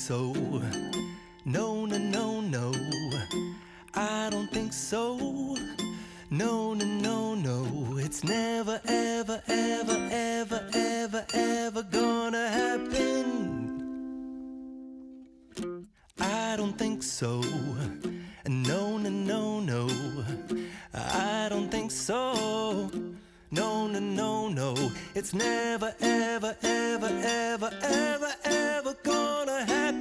so. No, no, no, no. I don't think so. No, no, no, no. It's never, ever, ever, ever, ever, ever gonna happen. I don't think so. No, no, no, no. I don't think so. No, no, no, no. It's never, ever, ever, ever, ever, ever gonna happen.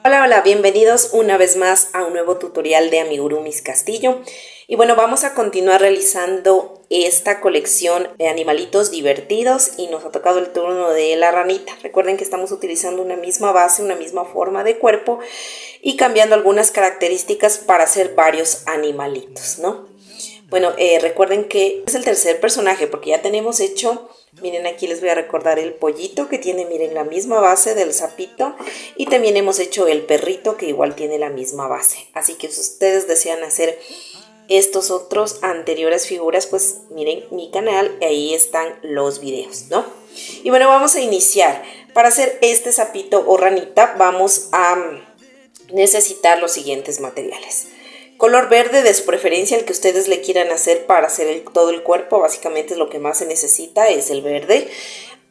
Hola, hola, bienvenidos una vez más a un nuevo tutorial de Amigurumis Castillo. Y bueno, vamos a continuar realizando esta colección de animalitos divertidos y nos ha tocado el turno de la ranita. Recuerden que estamos utilizando una misma base, una misma forma de cuerpo y cambiando algunas características para hacer varios animalitos, ¿no? Bueno, recuerden que es el tercer personaje porque ya tenemos hecho, miren, aquí les voy a recordar el pollito que tiene, miren, la misma base del sapito, y también hemos hecho el perrito que igual tiene la misma base. Así que si ustedes desean hacer estos otros anteriores figuras, pues miren mi canal, ahí están los videos, ¿no? Y bueno, vamos a iniciar. Para hacer este sapito o ranita vamos a necesitar los siguientes materiales. Color verde de su preferencia, el que ustedes le quieran hacer para hacer todo el cuerpo, básicamente es lo que más se necesita, es el verde.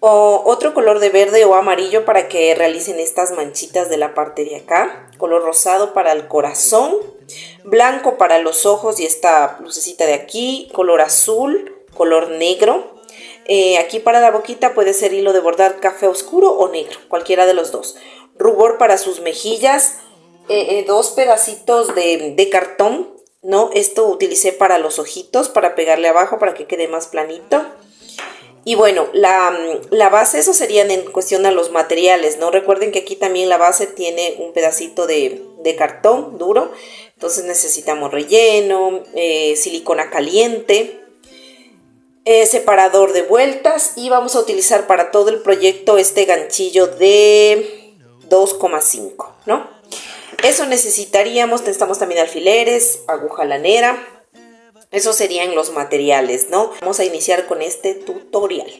O otro color de verde o amarillo para que realicen estas manchitas de la parte de acá. Color rosado para el corazón. Blanco para los ojos y esta lucecita de aquí. Color azul, color negro. Aquí para la boquita puede ser hilo de bordar café oscuro o negro, cualquiera de los dos. Rubor para sus mejillas. Dos pedacitos de cartón, ¿no? Esto utilicé para los ojitos, para pegarle abajo, para que quede más planito. Y bueno, la base, eso serían en cuestión a los materiales, ¿no? Recuerden que aquí también la base tiene un pedacito de cartón duro. Entonces necesitamos relleno, silicona caliente, separador de vueltas. Y vamos a utilizar para todo el proyecto este ganchillo de 2,5, ¿no? Eso necesitamos también alfileres, aguja lanera. Esos serían los materiales, ¿no? Vamos a iniciar con este tutorial.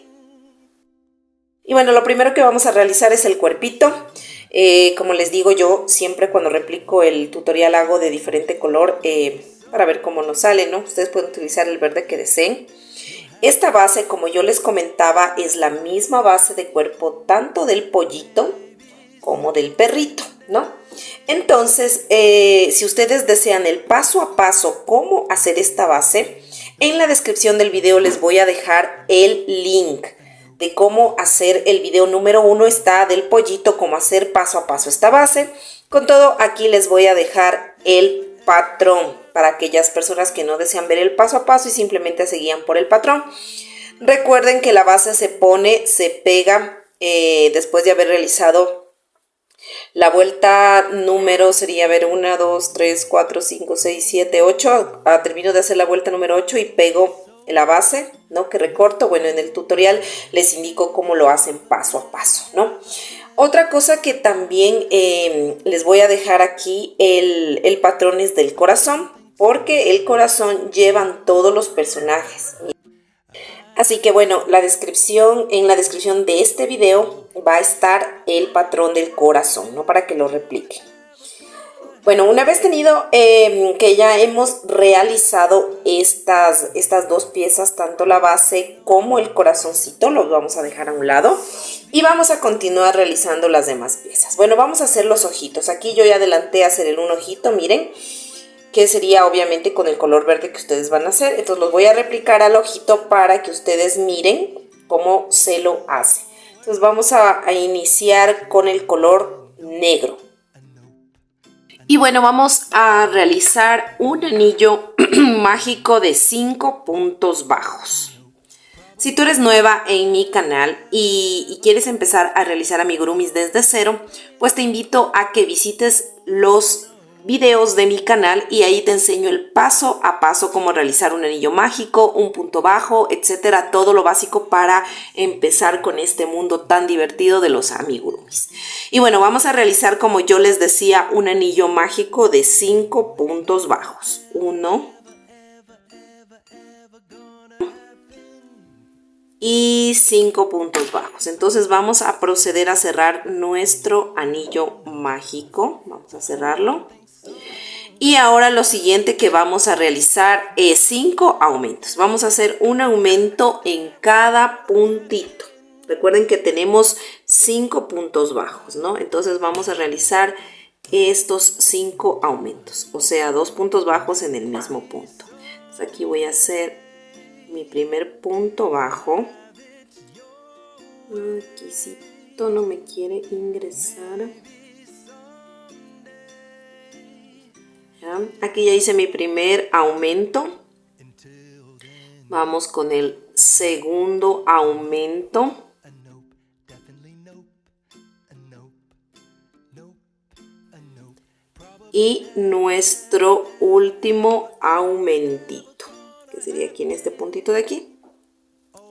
Y bueno, lo primero que vamos a realizar es el cuerpito. Como les digo, yo siempre cuando replico el tutorial hago de diferente color para ver cómo nos sale, ¿no? Ustedes pueden utilizar el verde que deseen. Esta base, como yo les comentaba, es la misma base de cuerpo tanto del pollito como del perrito, ¿no? Entonces, si ustedes desean el paso a paso cómo hacer esta base, en la descripción del video les voy a dejar el link de cómo hacer el video número 1, está del pollito, cómo hacer paso a paso esta base. Con todo, aquí les voy a dejar el patrón para aquellas personas que no desean ver el paso a paso y simplemente se guían por el patrón. Recuerden que la base se pega después de haber realizado la vuelta número, sería, a ver, 1, 2, 3, 4, 5, 6, 7, 8. Termino de hacer la vuelta número 8 y pego la base, ¿no? Que recorto. Bueno, en el tutorial les indico cómo lo hacen paso a paso, ¿no? Otra cosa que también les voy a dejar aquí, el patrón es del corazón, porque el corazón llevan todos los personajes. Así que bueno, en la descripción de este video va a estar el patrón del corazón, ¿no? Para que lo repliquen. Bueno, una vez tenido que ya hemos realizado estas dos piezas, tanto la base como el corazoncito, los vamos a dejar a un lado y vamos a continuar realizando las demás piezas. Bueno, vamos a hacer los ojitos. Aquí yo ya adelanté a hacer un ojito, miren, que sería obviamente con el color verde que ustedes van a hacer. Entonces los voy a replicar al ojito para que ustedes miren cómo se lo hace. Entonces vamos a iniciar con el color negro. Y bueno, vamos a realizar un anillo mágico de 5 puntos bajos. Si tú eres nueva en mi canal y quieres empezar a realizar amigurumis desde cero, pues te invito a que visites los videos de mi canal y ahí te enseño el paso a paso cómo realizar un anillo mágico, un punto bajo, etcétera, todo lo básico para empezar con este mundo tan divertido de los amigurumis. Y bueno, vamos a realizar, como yo les decía, un anillo mágico de 5 puntos bajos. 1, y 5 puntos bajos. Entonces vamos a proceder a cerrar nuestro anillo mágico. Vamos a cerrarlo. Y ahora lo siguiente que vamos a realizar es 5 aumentos. Vamos a hacer un aumento en cada puntito. Recuerden que tenemos 5 puntos bajos, ¿no? Entonces vamos a realizar estos 5 aumentos, o sea, 2 puntos bajos en el mismo punto. Entonces aquí voy a hacer mi primer punto bajo. Aquícito no me quiere ingresar. ¿Ya? Aquí ya hice mi primer aumento. Vamos con el segundo aumento. Y nuestro último aumentito, que sería aquí en este puntito de aquí.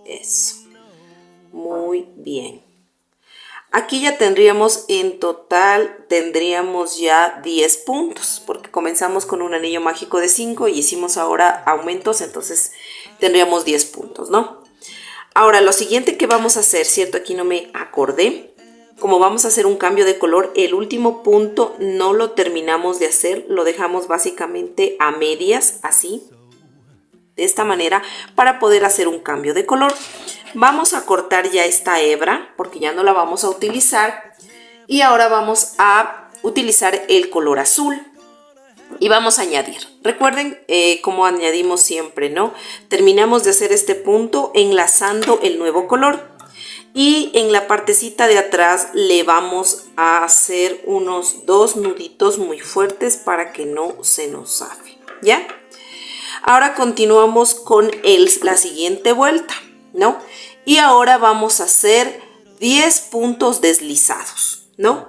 Eso. Muy bien. Aquí ya tendríamos, en total, tendríamos ya 10 puntos, porque comenzamos con un anillo mágico de 5 y hicimos ahora aumentos, entonces tendríamos 10 puntos, ¿no? Ahora, lo siguiente que vamos a hacer, ¿cierto? Aquí no me acordé. Como vamos a hacer un cambio de color, el último punto no lo terminamos de hacer, lo dejamos básicamente a medias, así, de esta manera, para poder hacer un cambio de color. Vamos a cortar ya esta hebra, porque ya no la vamos a utilizar, y ahora vamos a utilizar el color azul. Y vamos a añadir. Recuerden cómo añadimos siempre, ¿no? Terminamos de hacer este punto enlazando el nuevo color. Y en la partecita de atrás le vamos a hacer unos 2 nuditos muy fuertes para que no se nos zafe, ¿ya? Ahora continuamos con la siguiente vuelta, ¿no? Y ahora vamos a hacer 10 puntos deslizados, ¿no?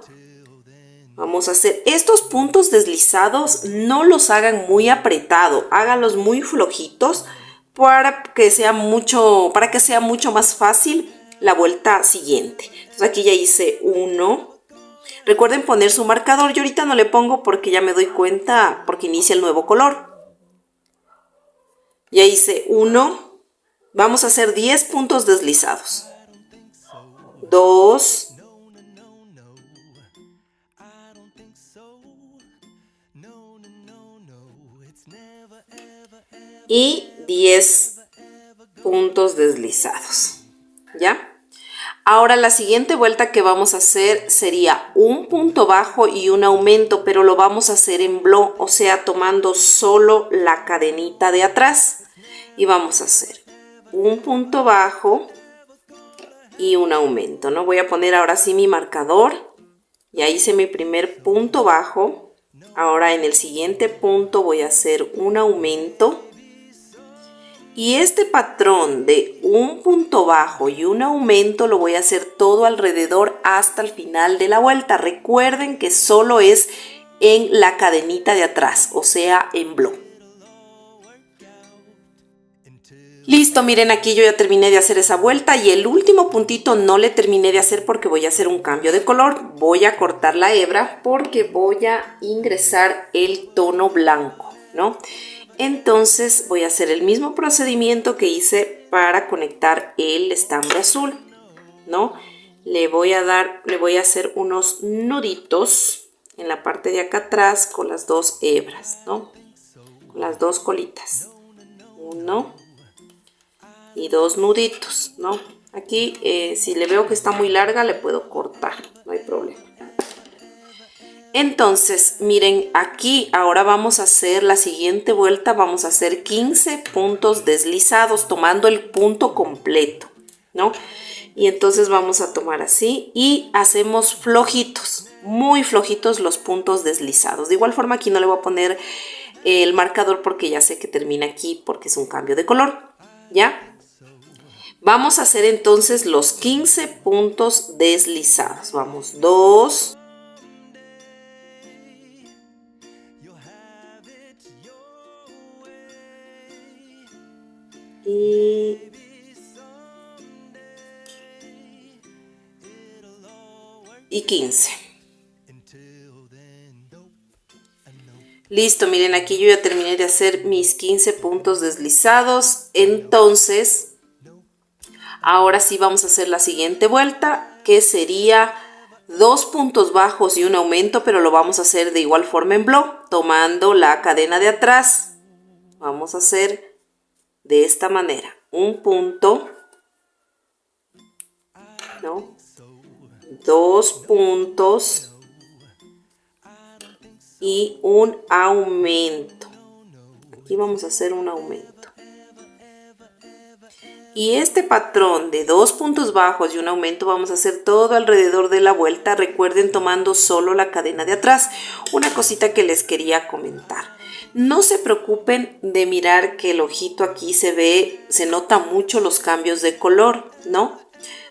Vamos a hacer estos puntos deslizados, no los hagan muy apretado, háganlos muy flojitos para que sea mucho más fácil la vuelta siguiente. Entonces aquí ya hice 1. Recuerden poner su marcador. Yo ahorita no le pongo porque ya me doy cuenta porque inicia el nuevo color. Ya hice 1. Vamos a hacer 10 puntos deslizados. 2. Y 10 puntos deslizados. ¿Ya? Ahora la siguiente vuelta que vamos a hacer sería un punto bajo y un aumento, pero lo vamos a hacer en bloc, o sea, tomando solo la cadenita de atrás. Y vamos a hacer un punto bajo y un aumento, ¿no? Voy a poner ahora sí mi marcador. Ya hice mi primer punto bajo. Ahora en el siguiente punto voy a hacer un aumento. Y este patrón de un punto bajo y un aumento lo voy a hacer todo alrededor hasta el final de la vuelta. Recuerden que solo es en la cadenita de atrás, o sea, en bloc. Listo, miren, aquí yo ya terminé de hacer esa vuelta y el último puntito no le terminé de hacer porque voy a hacer un cambio de color. Voy a cortar la hebra porque voy a ingresar el tono blanco, ¿no? Entonces voy a hacer el mismo procedimiento que hice para conectar el estambre azul, ¿no? Le voy a hacer unos nuditos en la parte de acá atrás con las 2 hebras, ¿no? Con las 2 colitas. 1 y 2 nuditos, ¿no? Aquí si le veo que está muy larga le puedo cortar, no hay problema. Entonces, miren, aquí ahora vamos a hacer la siguiente vuelta, vamos a hacer 15 puntos deslizados tomando el punto completo, ¿no? Y entonces vamos a tomar así y hacemos flojitos, muy flojitos los puntos deslizados. De igual forma aquí no le voy a poner el marcador porque ya sé que termina aquí porque es un cambio de color, ¿ya? Vamos a hacer entonces los 15 puntos deslizados. Vamos, 2. Y 15. Listo, miren, aquí yo ya terminé de hacer mis 15 puntos deslizados. Entonces, Ahora sí vamos a hacer la siguiente vuelta, que sería 2 puntos bajos y un aumento, pero lo vamos a hacer de igual forma en block, tomando la cadena de atrás. Vamos a hacer de esta manera, un punto, ¿no? 2 puntos y un aumento. Aquí vamos a hacer un aumento. Y este patrón de 2 puntos bajos y un aumento vamos a hacer todo alrededor de la vuelta. Recuerden, tomando solo la cadena de atrás. Una cosita que les quería comentar. No se preocupen de mirar que el ojito aquí se nota mucho los cambios de color, ¿no?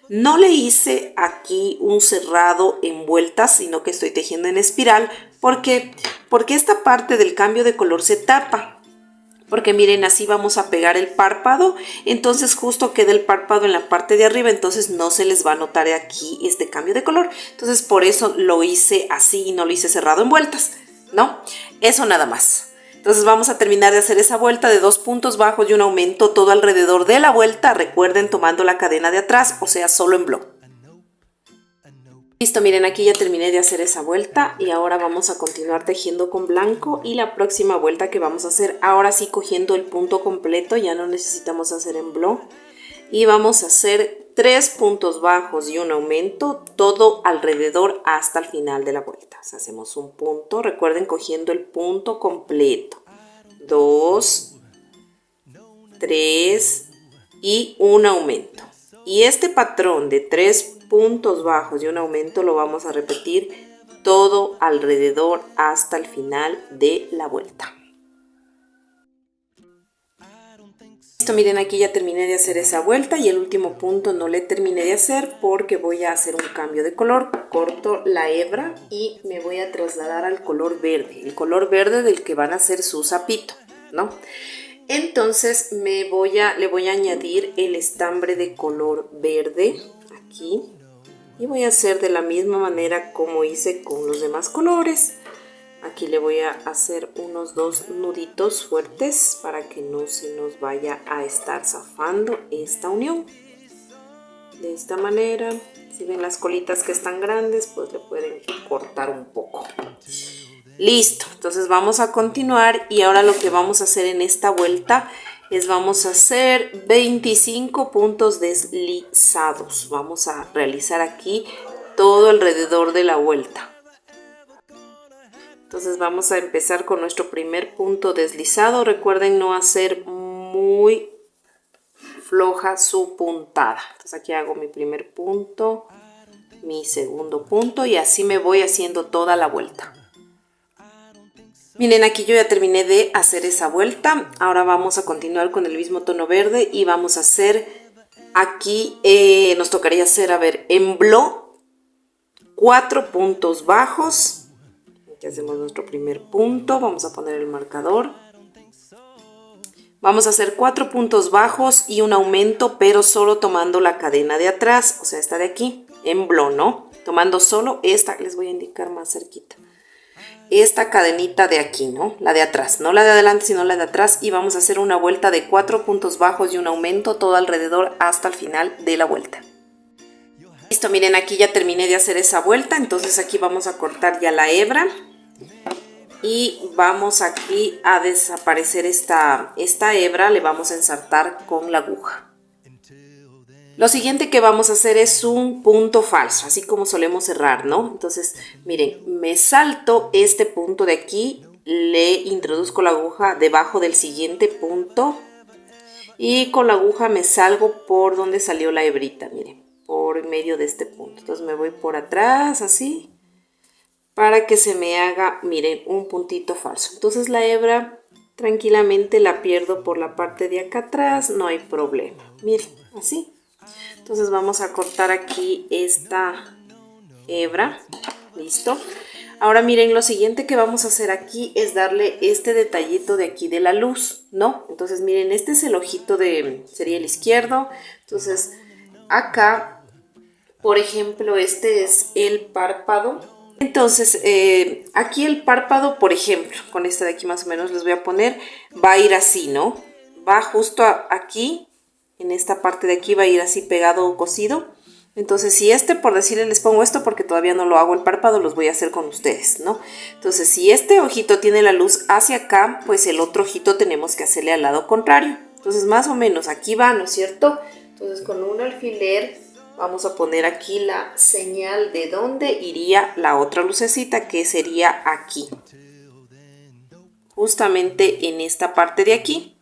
No le hice aquí un cerrado en vueltas, sino que estoy tejiendo en espiral. ¿Por qué? Porque esta parte del cambio de color se tapa. Porque miren, así vamos a pegar el párpado, entonces justo queda el párpado en la parte de arriba, entonces no se les va a notar aquí este cambio de color. Entonces por eso lo hice así y no lo hice cerrado en vueltas, ¿no? Eso nada más. Entonces vamos a terminar de hacer esa vuelta de 2 puntos bajos y un aumento todo alrededor de la vuelta. Recuerden, tomando la cadena de atrás, o sea, solo en block. Listo, miren, aquí ya terminé de hacer esa vuelta y ahora vamos a continuar tejiendo con blanco, y la próxima vuelta que vamos a hacer, ahora sí cogiendo el punto completo, ya no necesitamos hacer en block, y vamos a hacer 3 puntos bajos y un aumento todo alrededor hasta el final de la vuelta. O sea, hacemos un punto, recuerden, cogiendo el punto completo, 2, 3 y un aumento. Y este patrón de 3 puntos bajos y un aumento lo vamos a repetir todo alrededor hasta el final de la vuelta. Listo, miren, aquí ya terminé de hacer esa vuelta y el último punto no le terminé de hacer porque voy a hacer un cambio de color. Corto la hebra y me voy a trasladar al color verde, el color verde del que van a hacer su sapito, ¿no? Entonces le voy a añadir el estambre de color verde aquí. Y voy a hacer de la misma manera como hice con los demás colores. Aquí le voy a hacer unos 2 nuditos fuertes para que no se nos vaya a estar zafando esta unión. De esta manera, si ven las colitas que están grandes, pues le pueden cortar un poco. Listo, entonces vamos a continuar y ahora lo que vamos a hacer en esta vuelta es vamos a hacer 25 puntos deslizados. Vamos a realizar aquí todo alrededor de la vuelta. Entonces vamos a empezar con nuestro primer punto deslizado. Recuerden no hacer muy floja su puntada. Entonces aquí hago mi primer punto, mi segundo punto y así me voy haciendo toda la vuelta. Miren, aquí yo ya terminé de hacer esa vuelta. Ahora vamos a continuar con el mismo tono verde y vamos a hacer aquí, nos tocaría hacer, a ver, en block 4 puntos bajos. Aquí hacemos nuestro primer punto, vamos a poner el marcador. Vamos a hacer 4 puntos bajos y un aumento, pero solo tomando la cadena de atrás, o sea, esta de aquí, en block, ¿no? Tomando solo esta, les voy a indicar más cerquita. Esta cadenita de aquí, ¿no? La de atrás, no la de adelante, sino la de atrás. Y vamos a hacer una vuelta de 4 puntos bajos y un aumento todo alrededor hasta el final de la vuelta. Listo, miren, aquí ya terminé de hacer esa vuelta. Entonces aquí vamos a cortar ya la hebra. Y vamos aquí a desaparecer esta hebra, le vamos a ensartar con la aguja. Lo siguiente que vamos a hacer es un punto falso, así como solemos cerrar, ¿no? Entonces, miren, me salto este punto de aquí, le introduzco la aguja debajo del siguiente punto y con la aguja me salgo por donde salió la hebrita, miren, por medio de este punto. Entonces me voy por atrás, así, para que se me haga, miren, un puntito falso. Entonces la hebra tranquilamente la pierdo por la parte de acá atrás, no hay problema. Miren, así. Entonces vamos a cortar aquí esta hebra, listo. Ahora miren, lo siguiente que vamos a hacer aquí es darle este detallito de aquí de la luz, ¿no? Entonces miren, este es el ojito sería el izquierdo. Entonces acá, por ejemplo, este es el párpado. Entonces aquí el párpado, por ejemplo, con esta de aquí más o menos les voy a poner, va a ir así, ¿no? Va justo aquí. en esta parte de aquí va a ir así pegado o cosido. Entonces si por decirles les pongo esto porque todavía no lo hago el párpado, los voy a hacer con ustedes, ¿no? Entonces si este ojito tiene la luz hacia acá, pues el otro ojito tenemos que hacerle al lado contrario. Entonces más o menos aquí va, ¿no es cierto? Entonces con un alfiler vamos a poner aquí la señal de dónde iría la otra lucecita, que sería aquí. Justamente en esta parte de aquí.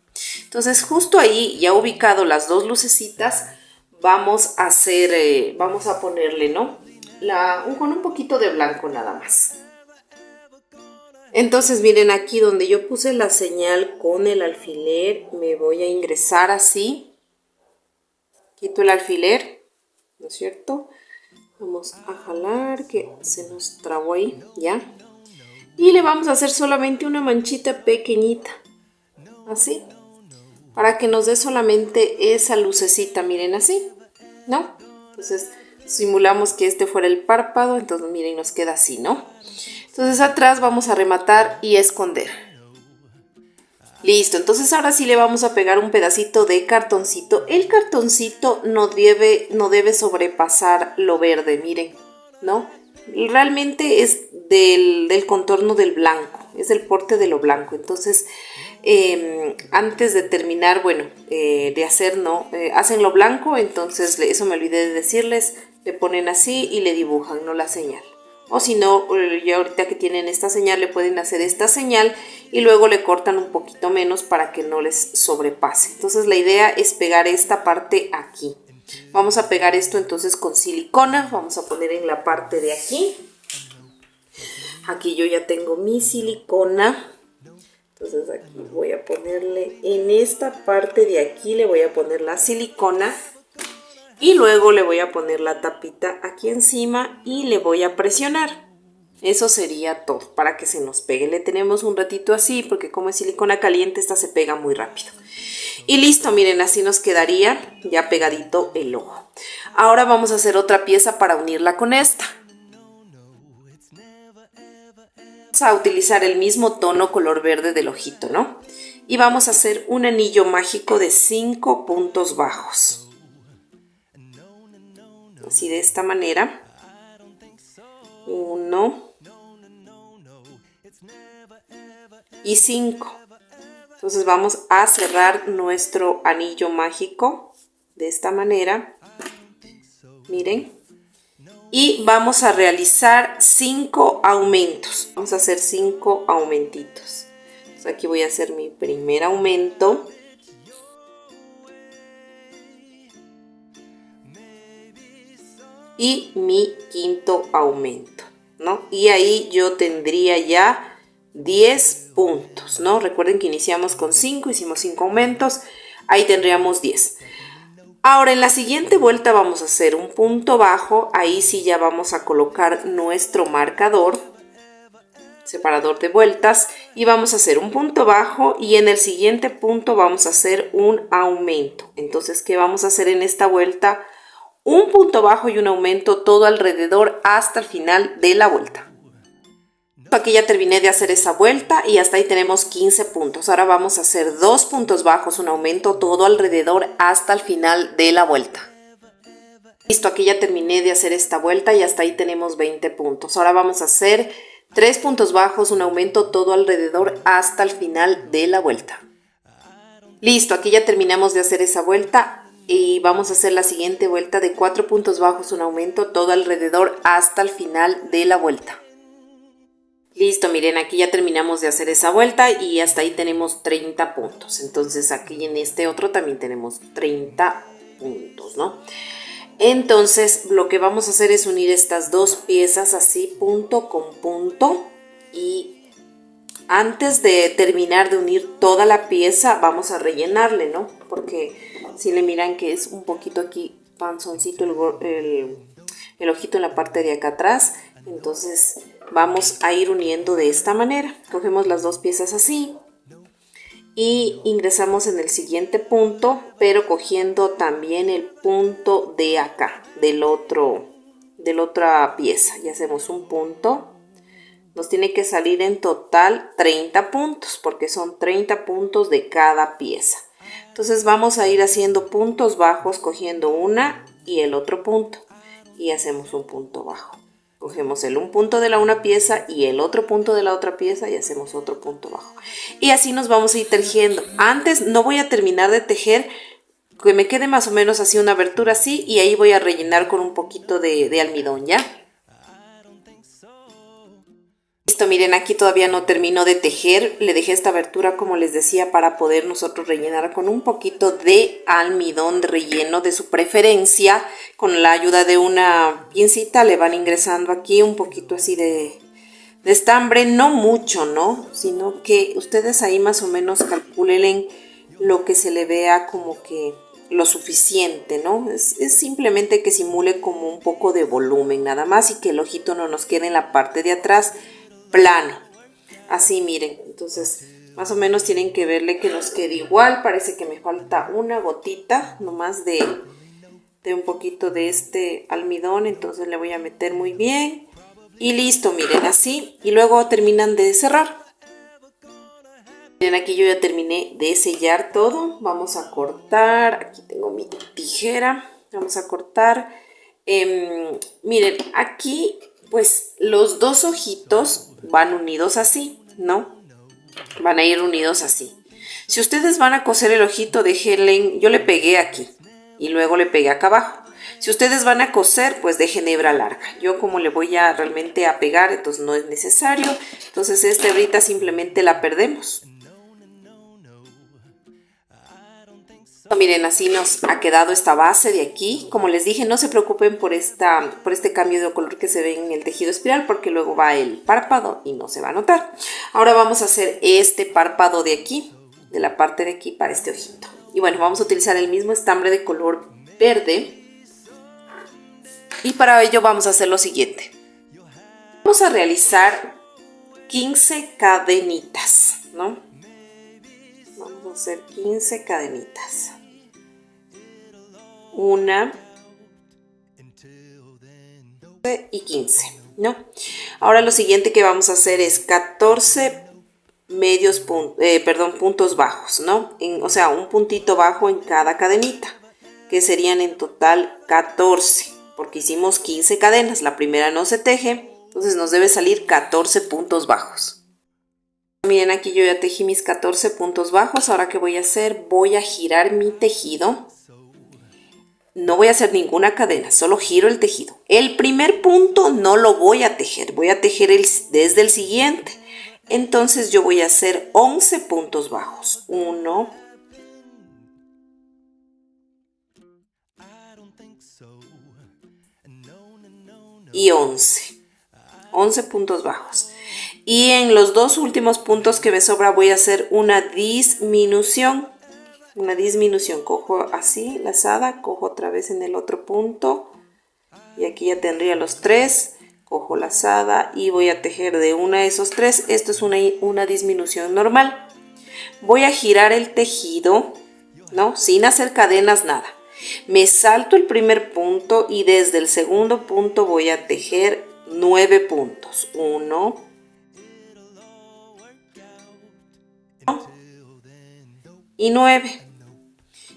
Entonces justo ahí, ya ubicado las dos lucecitas, vamos a hacer, vamos a ponerle, ¿no? Con un poquito de blanco nada más. Entonces miren aquí donde yo puse la señal con el alfiler, me voy a ingresar así. Quito el alfiler, ¿no es cierto? Vamos a jalar que se nos trabó ahí, ¿ya? Y le vamos a hacer solamente una manchita pequeñita, así. Para que nos dé solamente esa lucecita, miren así, ¿no? Entonces simulamos que este fuera el párpado, entonces miren, nos queda así, ¿no? Entonces atrás vamos a rematar y esconder. Listo, entonces ahora sí le vamos a pegar un pedacito de cartoncito. El cartoncito no debe sobrepasar lo verde, miren, ¿no? Realmente es del contorno del blanco, es el porte de lo blanco. Entonces antes de terminar, bueno, de hacer, ¿no? Hacen lo blanco, entonces eso me olvidé de decirles, le ponen así y le dibujan, ¿no? La señal. O si no, ya ahorita que tienen esta señal, le pueden hacer esta señal y luego le cortan un poquito menos para que no les sobrepase. Entonces la idea es pegar esta parte aquí. Vamos a pegar esto entonces con silicona, vamos a poner en la parte de aquí. Aquí yo ya tengo mi silicona. Entonces aquí voy a ponerle, en esta parte de aquí le voy a poner la silicona. Y luego le voy a poner la tapita aquí encima y le voy a presionar. Eso sería todo para que se nos pegue. Le tenemos un ratito así porque como es silicona caliente, esta se pega muy rápido. Y listo, miren, así nos quedaría ya pegadito el ojo. Ahora vamos a hacer otra pieza para unirla con esta. Vamos a utilizar el mismo tono color verde del ojito, ¿no? Y vamos a hacer un anillo mágico de 5 puntos bajos. Así de esta manera. 1 y 5. Entonces vamos a cerrar nuestro anillo mágico de esta manera. Miren. Y vamos a realizar 5 aumentos. Vamos a hacer 5 aumentitos. Entonces aquí voy a hacer mi primer aumento. Y mi quinto aumento, ¿no? Y ahí yo tendría ya 10 puntos, ¿no? Recuerden que iniciamos con 5, hicimos 5 aumentos, ahí tendríamos 10. Ahora en la siguiente vuelta vamos a hacer un punto bajo, ahí sí ya vamos a colocar nuestro marcador, separador de vueltas, y vamos a hacer un punto bajo y en el siguiente punto vamos a hacer un aumento. Entonces, ¿qué vamos a hacer en esta vuelta? Un punto bajo y un aumento todo alrededor hasta el final de la vuelta. Aquí ya terminé de hacer esa vuelta y hasta ahí tenemos 15 puntos. Ahora vamos a hacer 2 puntos bajos, un aumento todo alrededor hasta el final de la vuelta. Listo, aquí ya terminé de hacer esta vuelta y hasta ahí tenemos 20 puntos. Ahora vamos a hacer 3 puntos bajos, un aumento todo alrededor hasta el final de la vuelta. Listo, aquí ya terminamos de hacer esa vuelta. Y vamos a hacer la siguiente vuelta de 4 puntos bajos, un aumento todo alrededor hasta el final de la vuelta. Listo, miren, aquí ya terminamos de hacer esa vuelta y hasta ahí tenemos 30 puntos. Entonces aquí en este otro también tenemos 30 puntos, ¿no? Entonces lo que vamos a hacer es unir estas dos piezas así, punto con punto. Y antes de terminar de unir toda la pieza, vamos a rellenarle, ¿no? Porque si le miran que es un poquito aquí panzoncito el ojito en la parte de acá atrás, entonces vamos a ir uniendo de esta manera. Cogemos las dos piezas así y ingresamos en el siguiente punto, pero cogiendo también el punto de acá, de la otra pieza. Y hacemos un punto. Nos tiene que salir en total 30 puntos, porque son 30 puntos de cada pieza. Entonces vamos a ir haciendo puntos bajos, cogiendo una y el otro punto. Y hacemos un punto bajo. Cogemos un punto de una pieza y el otro punto de la otra pieza y hacemos otro punto bajo. Y así nos vamos a ir tejiendo. Antes no voy a terminar de tejer, que me quede más o menos así una abertura así, y ahí voy a rellenar con un poquito de almidón, ¿ya? Listo, miren, aquí todavía no termino de tejer, le dejé esta abertura como les decía para poder nosotros rellenar con un poquito de almidón de relleno de su preferencia. Con la ayuda de una pincita le van ingresando aquí un poquito así de estambre, no mucho, ¿no? Sino que ustedes ahí más o menos calculen lo que se le vea como que lo suficiente, ¿no? Es simplemente que simule como un poco de volumen nada más y que el ojito no nos quede en la parte de atrás plano. Así, miren, entonces más o menos tienen que verle que nos quede igual. Parece que me falta una gotita nomás de un poquito de este almidón, entonces le voy a meter muy bien. Y listo, miren, así. Y luego terminan de cerrar. Miren, aquí yo ya terminé de sellar todo. Vamos a cortar. Aquí tengo mi tijera. Vamos a cortar. Miren, aquí pues los dos ojitos van unidos así, ¿no? Van a ir unidos así. Si ustedes van a coser el ojito, déjenle, yo le pegué aquí y luego le pegué acá abajo. Si ustedes van a coser, pues dejen hebra larga. Yo como le voy a realmente a pegar, entonces no es necesario. Entonces esta hebrita simplemente la perdemos. Miren, así nos ha quedado esta base de aquí. Como les dije, no se preocupen por este cambio de color que se ve en el tejido espiral, porque luego va el párpado y no se va a notar. Ahora vamos a hacer este párpado de aquí, de la parte de aquí para este ojito. Y bueno, vamos a utilizar el mismo estambre de color verde. Y para ello vamos a hacer lo siguiente. Vamos a realizar 15 cadenitas, ¿no? Vamos a hacer 15 cadenitas. Una y 15, ¿no? Ahora lo siguiente que vamos a hacer es 14 puntos bajos, ¿no? O sea, un puntito bajo en cada cadenita, que serían en total 14, porque hicimos 15 cadenas. La primera no se teje, entonces nos debe salir 14 puntos bajos. Miren, aquí yo ya tejí mis 14 puntos bajos. Ahora, ¿qué voy a hacer? Voy a girar mi tejido. No voy a hacer ninguna cadena, solo giro el tejido. El primer punto no lo voy a tejer, voy a tejer desde el siguiente. Entonces yo voy a hacer 11 puntos bajos. 1, y 11. 11 puntos bajos. Y en los dos últimos puntos que me sobra voy a hacer una disminución. Cojo así, lazada, cojo otra vez en el otro punto y aquí ya tendría los 3, cojo lazada y voy a tejer de una de esos 3. Esto es una disminución normal. Voy a girar el tejido, ¿no? Sin hacer cadenas, nada. Me salto el primer punto y desde el segundo punto voy a tejer 9 puntos. 1, y 9.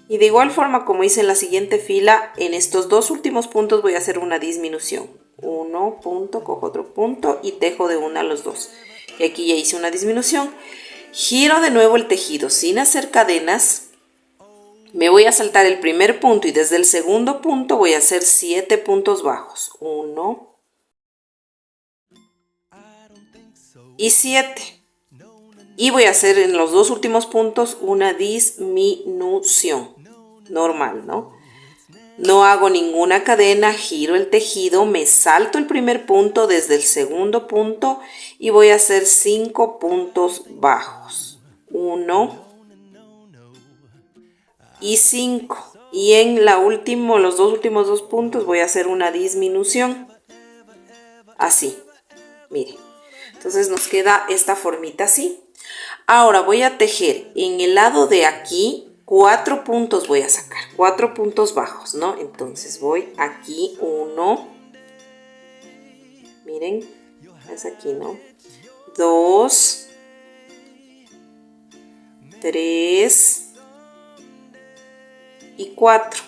Y de igual forma como hice en la siguiente fila, en estos dos últimos puntos voy a hacer una disminución. 1 punto, cojo otro punto y tejo de una a los dos. Y aquí ya hice una disminución. Giro de nuevo el tejido sin hacer cadenas. Me voy a saltar el primer punto y desde el segundo punto voy a hacer 7 puntos bajos. 1 y 7. Y voy a hacer en los dos últimos puntos una disminución normal, ¿no? No hago ninguna cadena, giro el tejido, me salto el primer punto desde el segundo punto y voy a hacer 5 puntos bajos. 1 y 5. Y en los dos últimos puntos voy a hacer una disminución. Así, miren. Entonces nos queda esta formita así. Ahora voy a tejer en el lado de aquí 4 puntos, voy a sacar 4 puntos bajos, ¿no? Entonces voy aquí 1, miren, es aquí, ¿no? 2, 3, 4.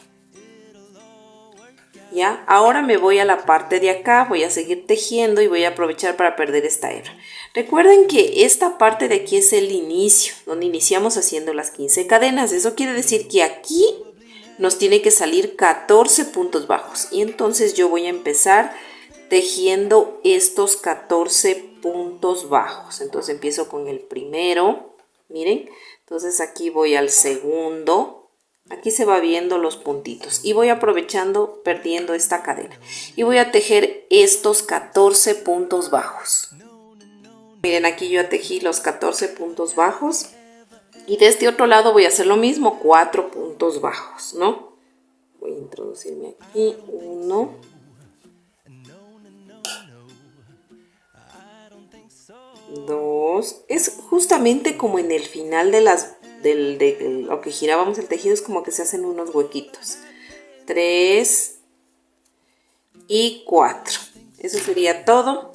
¿Ya? Ahora me voy a la parte de acá, voy a seguir tejiendo y voy a aprovechar para perder esta hebra. Recuerden que esta parte de aquí es el inicio, donde iniciamos haciendo las 15 cadenas. Eso quiere decir que aquí nos tiene que salir 14 puntos bajos. Y entonces yo voy a empezar tejiendo estos 14 puntos bajos. Entonces empiezo con el primero, miren. Entonces aquí voy al segundo. Aquí se va viendo los puntitos y voy aprovechando perdiendo esta cadena y voy a tejer estos 14 puntos bajos. Miren, aquí yo tejí los 14 puntos bajos y de este otro lado voy a hacer lo mismo, 4 puntos bajos, ¿no? Voy a introducirme aquí, 1, 2, es justamente como en el final de lo que girábamos el tejido, es como que se hacen unos huequitos, 3 y 4, eso sería todo.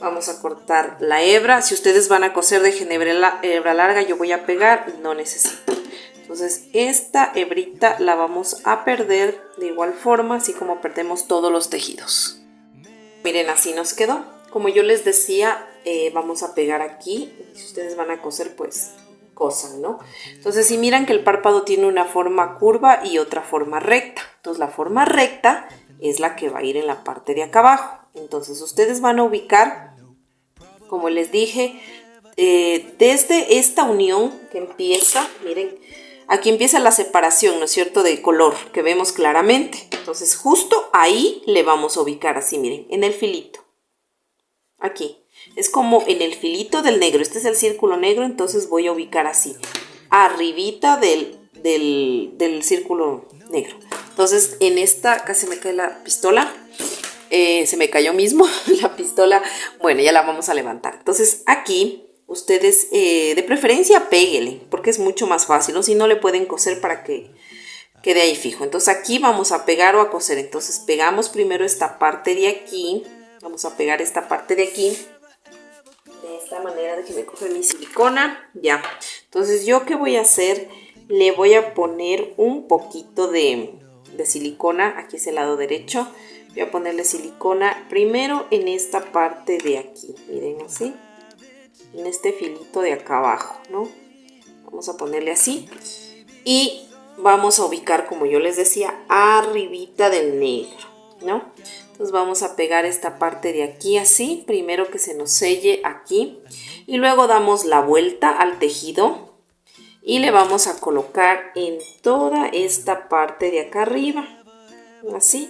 Vamos a cortar la hebra. Si ustedes van a coser, dejen hebra larga, yo voy a pegar, no necesito. Entonces esta hebrita la vamos a perder de igual forma, así como perdemos todos los tejidos. Miren, así nos quedó. Como yo les decía, vamos a pegar aquí. Si ustedes van a coser, pues cosan, ¿no? Entonces si miran que el párpado tiene una forma curva y otra forma recta. Entonces la forma recta es la que va a ir en la parte de acá abajo. Entonces ustedes van a ubicar, como les dije, desde esta unión que empieza, miren, aquí empieza la separación, ¿no es cierto?, de color, que vemos claramente. Entonces justo ahí le vamos a ubicar así, miren, en el filito. Aquí, es como en el filito del negro, este es el círculo negro, entonces voy a ubicar así, arribita del círculo negro. Entonces en esta, casi me cae la pistola. Se me cayó mismo la pistola. Bueno, ya la vamos a levantar. Entonces aquí ustedes de preferencia péguenle, porque es mucho más fácil, o si no le pueden coser para que quede ahí fijo. Entonces aquí vamos a pegar o a coser. Entonces pegamos primero esta parte de aquí. Vamos a pegar esta parte de aquí de esta manera. Déjenme coger mi silicona. Ya. Entonces yo, ¿qué voy a hacer? Le voy a poner un poquito de silicona. Aquí es el lado derecho. Voy a ponerle silicona primero en esta parte de aquí, miren, así, en este filito de acá abajo, ¿no? Vamos a ponerle así y vamos a ubicar, como yo les decía, arribita del negro, ¿no? Entonces vamos a pegar esta parte de aquí así, primero que se nos selle aquí y luego damos la vuelta al tejido y le vamos a colocar en toda esta parte de acá arriba, así.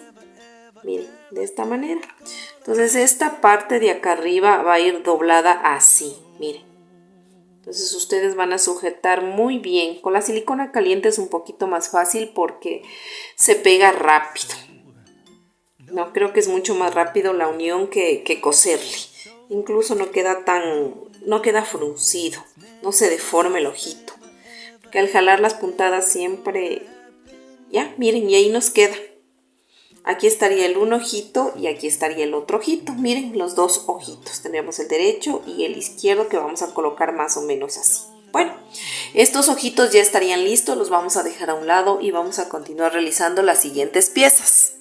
Miren, de esta manera. Entonces esta parte de acá arriba va a ir doblada así, miren. Entonces ustedes van a sujetar muy bien. Con la silicona caliente es un poquito más fácil porque se pega rápido. No, creo que es mucho más rápido la unión que coserle. Incluso no queda fruncido, no se deforma el ojito. Porque al jalar las puntadas siempre, ya, miren, y ahí nos queda. Aquí estaría el un ojito y aquí estaría el otro ojito. Miren, los dos ojitos. Tendríamos el derecho y el izquierdo que vamos a colocar más o menos así. Bueno, estos ojitos ya estarían listos. Los vamos a dejar a un lado y vamos a continuar realizando las siguientes piezas.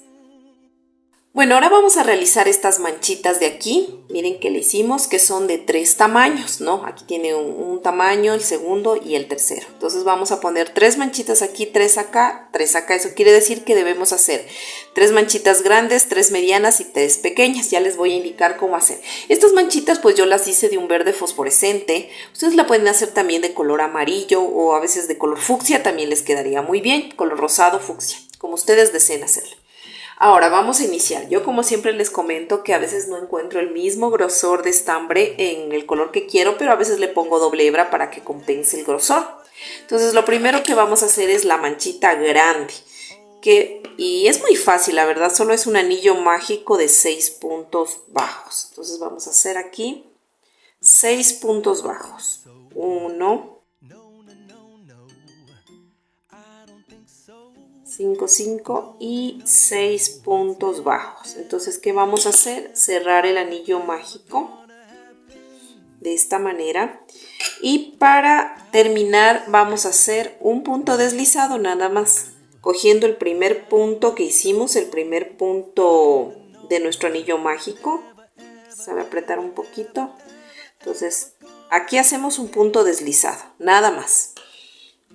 Bueno, ahora vamos a realizar estas manchitas de aquí. Miren que le hicimos, que son de 3 tamaños, ¿no? Aquí tiene un tamaño, el segundo y el tercero. Entonces vamos a poner 3 manchitas aquí, 3 acá, 3 acá. Eso quiere decir que debemos hacer 3 manchitas grandes, 3 medianas y 3 pequeñas. Ya les voy a indicar cómo hacer. Estas manchitas pues yo las hice de un verde fosforescente. Ustedes la pueden hacer también de color amarillo o a veces de color fucsia. También les quedaría muy bien. Color rosado, fucsia, como ustedes deseen hacerlo. Ahora vamos a iniciar. Yo como siempre les comento que a veces no encuentro el mismo grosor de estambre en el color que quiero, pero a veces le pongo doble hebra para que compense el grosor. Entonces lo primero que vamos a hacer es la manchita grande, y es muy fácil, la verdad, solo es un anillo mágico de 6 puntos bajos. Entonces vamos a hacer aquí 6 puntos bajos. 1, 5, 5 y 6 puntos bajos. Entonces, ¿qué vamos a hacer? Cerrar el anillo mágico de esta manera. Y para terminar vamos a hacer un punto deslizado nada más. cogiendo el primer punto que hicimos, el primer punto de nuestro anillo mágico. Sabe apretar un poquito. Entonces, aquí hacemos un punto deslizado, nada más.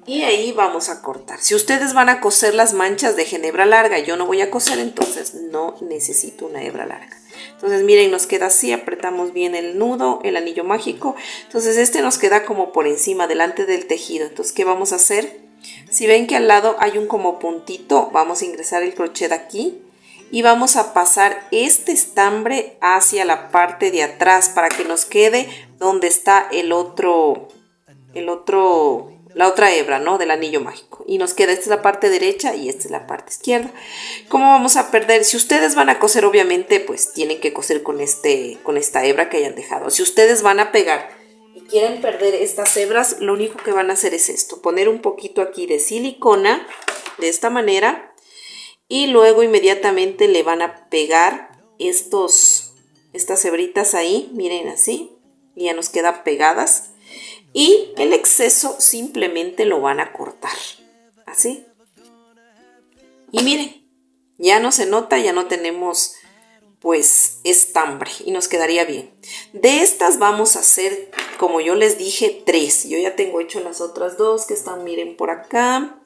Y ahí vamos a cortar. Si ustedes van a coser las manchas, dejen hebra larga. Yo no voy a coser, entonces no necesito una hebra larga. Entonces miren, nos queda así, apretamos bien el nudo, el anillo mágico. Entonces este nos queda como por encima, delante del tejido. Entonces, ¿qué vamos a hacer? Si ven que al lado hay un como puntito, vamos a ingresar el crochet aquí. Y vamos a pasar este estambre hacia la parte de atrás para que nos quede donde está la otra hebra, ¿no? Del anillo mágico. Y nos queda, esta es la parte derecha y esta es la parte izquierda. ¿Cómo vamos a perder? Si ustedes van a coser, obviamente, pues tienen que coser con esta hebra que hayan dejado. Si ustedes van a pegar y quieren perder estas hebras, lo único que van a hacer es esto. Poner un poquito aquí de silicona, de esta manera. Y luego inmediatamente le van a pegar estas hebritas ahí, miren así. Y ya nos quedan pegadas. Y el exceso simplemente lo van a cortar, así. Y miren, ya no se nota, ya no tenemos pues estambre y nos quedaría bien. De estas vamos a hacer, como yo les dije, 3. Yo ya tengo hecho las otras 2 que están, miren, por acá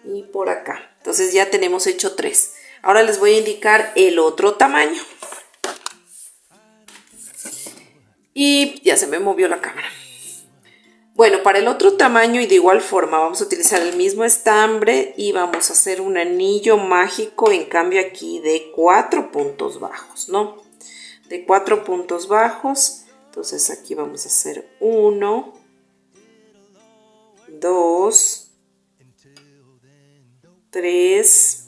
y por acá. Entonces ya tenemos hecho 3. Ahora les voy a indicar el otro tamaño. Y ya se me movió la cámara. Bueno, para el otro tamaño y de igual forma vamos a utilizar el mismo estambre y vamos a hacer un anillo mágico, en cambio aquí de 4 puntos bajos, ¿no? De 4 puntos bajos. Entonces aquí vamos a hacer 1, 2, 3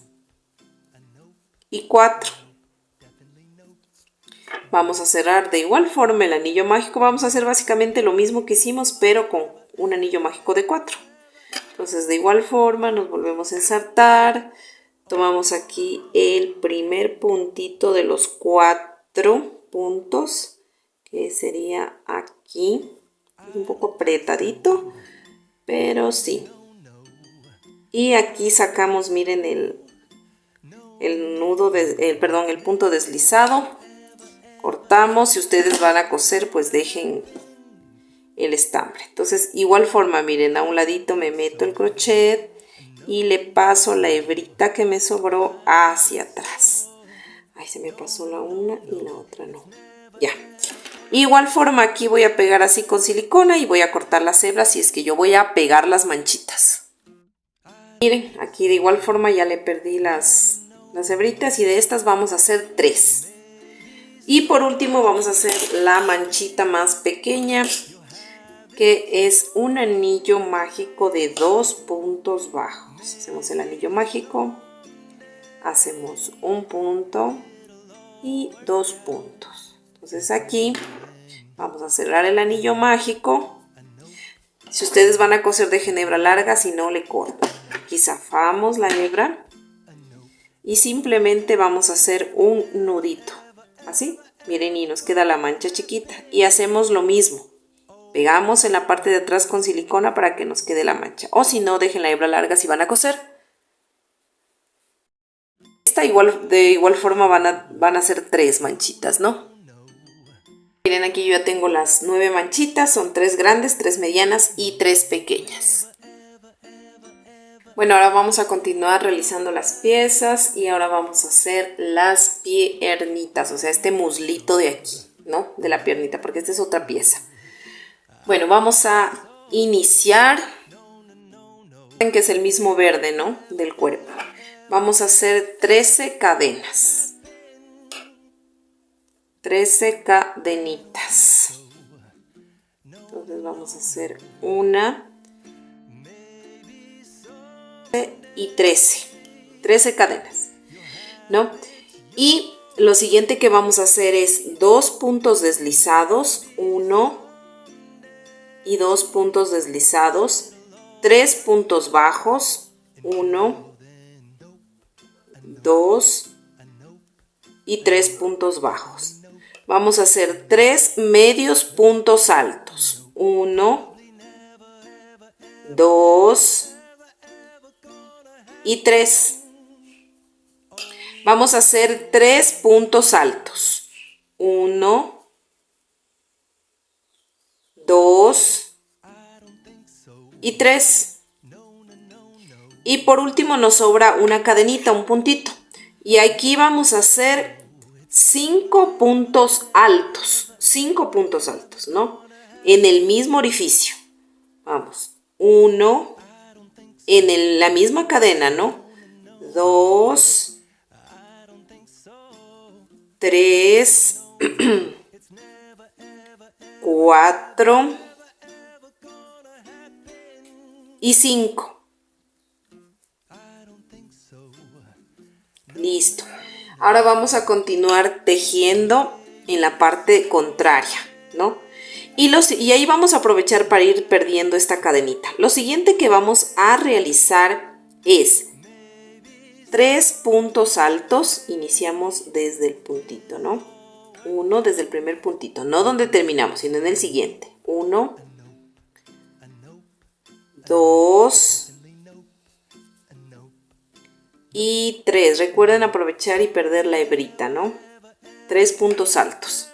y 4. Vamos a cerrar de igual forma el anillo mágico. Vamos a hacer básicamente lo mismo que hicimos, pero con un anillo mágico de 4. Entonces de igual forma nos volvemos a ensartar. Tomamos aquí el primer puntito de los 4 puntos, que sería aquí. Un poco apretadito, pero sí. Y aquí sacamos, miren, el punto deslizado. Cortamos. Si ustedes van a coser, pues dejen el estambre. Entonces, igual forma, miren, a un ladito me meto el crochet y le paso la hebrita que me sobró hacia atrás. Ahí se me pasó la una y la otra no. Ya. Igual forma, aquí voy a pegar así con silicona y voy a cortar las hebras, y es que yo voy a pegar las manchitas. Miren, aquí de igual forma ya le perdí las hebritas, y de estas vamos a hacer 3. Y por último vamos a hacer la manchita más pequeña, que es un anillo mágico de 2 puntos bajos. Hacemos el anillo mágico, hacemos un punto y 2 puntos. Entonces aquí vamos a cerrar el anillo mágico. Si ustedes van a coser, dejen hebra larga, si no le cortan. Aquí zafamos la hebra y simplemente vamos a hacer un nudito. Así, miren, y nos queda la mancha chiquita. Y hacemos lo mismo. Pegamos en la parte de atrás con silicona para que nos quede la mancha. O si no, dejen la hebra larga si van a coser. De igual forma van a ser 3 manchitas, ¿no? Miren, aquí yo ya tengo las 9 manchitas. Son 3 grandes, 3 medianas y 3 pequeñas. Bueno, ahora vamos a continuar realizando las piezas y ahora vamos a hacer las piernitas, o sea, este muslito de aquí, ¿no? De la piernita, porque esta es otra pieza. Bueno, vamos a iniciar, que es el mismo verde, ¿no? Del cuerpo. Vamos a hacer 13 cadenas. 13 cadenitas. Entonces vamos a hacer 1 y 13 cadenas, ¿no? Y lo siguiente que vamos a hacer es 2 puntos deslizados, 1 y 2 puntos deslizados, 3 puntos bajos, 1, 2 y 3 puntos bajos. Vamos a hacer 3 medios puntos altos, 1, 2, y 3. Vamos a hacer 3 puntos altos. 1, 2 y 3. Y por último nos sobra una cadenita, un puntito. Y aquí vamos a hacer 5 puntos altos. 5 puntos altos, ¿no? En el mismo orificio. Vamos. 1 en la misma cadena, ¿no? 2, 3, 4 y 5. Listo. Ahora vamos a continuar tejiendo en la parte contraria, ¿no? Y ahí vamos a aprovechar para ir perdiendo esta cadenita. Lo siguiente que vamos a realizar es 3 puntos altos. Iniciamos desde el puntito, ¿no? 1 desde el primer puntito, no donde terminamos, sino en el siguiente. 1, 2 y 3. Recuerden aprovechar y perder la hebrita, ¿no? 3 puntos altos.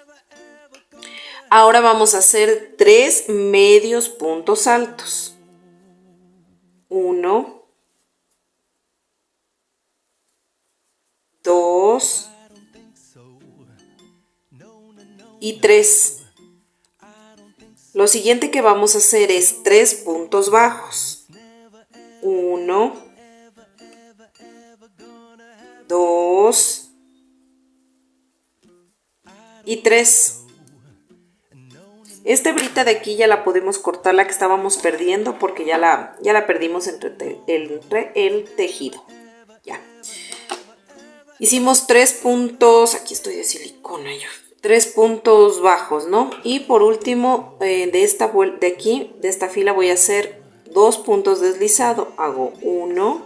Ahora vamos a hacer 3 medios puntos altos. 1, 2 y 3. Lo siguiente que vamos a hacer es 3 puntos bajos. 1, 2 y 3. Esta hebrita de aquí ya la podemos cortar, la que estábamos perdiendo, porque ya la perdimos entre el tejido. Ya. Hicimos 3 puntos, aquí estoy de silicona yo. 3 puntos bajos, ¿no? Y por último, de esta fila voy a hacer 2 puntos deslizados. Hago 1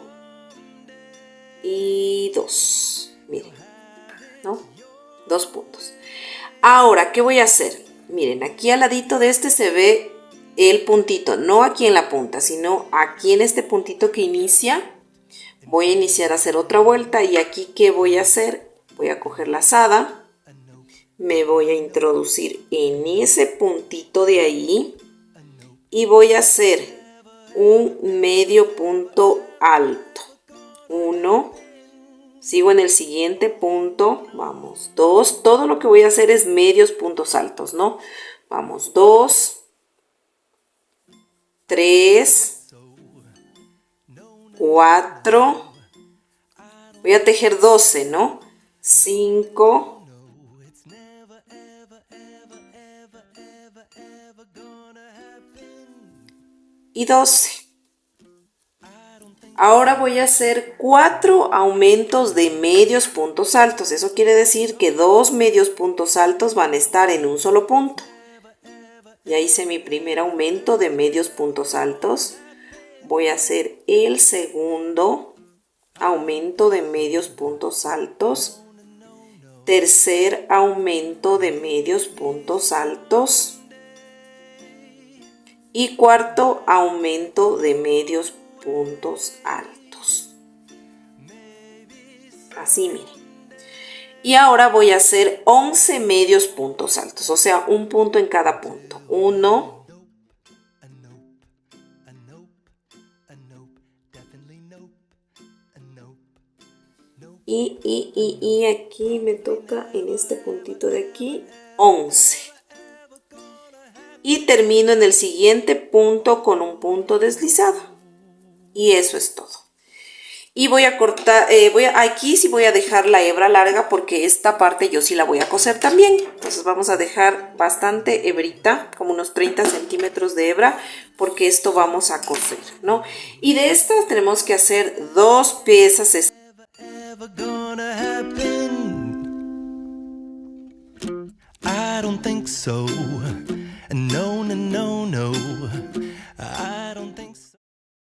y 2. Miren, ¿no? 2 puntos. Ahora, ¿qué voy a hacer? Miren, aquí al ladito de este se ve el puntito, no aquí en la punta, sino aquí en este puntito que inicia. Voy a iniciar a hacer otra vuelta y aquí, ¿qué voy a hacer? Voy a coger la lazada, me voy a introducir en ese puntito de ahí y voy a hacer un medio punto alto. 1, sigo en el siguiente punto, vamos, 2, todo lo que voy a hacer es medios puntos altos, ¿no? Vamos, 2, 3, 4, voy a tejer 12, ¿no? 5, y 12. Ahora voy a hacer 4 aumentos de medios puntos altos. Eso quiere decir que 2 medios puntos altos van a estar en un solo punto. Ya hice mi primer aumento de medios puntos altos. Voy a hacer el segundo aumento de medios puntos altos. Tercer aumento de medios puntos altos. Y cuarto aumento de medios puntos altos. Así, miren. Y ahora voy a hacer 11 medios puntos altos, o sea, un punto en cada punto. 1, y aquí me toca en este puntito de aquí 11. Y termino en el siguiente punto con un punto deslizado. Y eso es todo. Y voy a cortar, aquí sí voy a dejar la hebra larga porque esta parte yo sí la voy a coser también. Entonces vamos a dejar bastante hebrita, como unos 30 centímetros de hebra, porque esto vamos a coser, ¿no? Y de estas tenemos que hacer 2 piezas. I don't think so. No, no, no,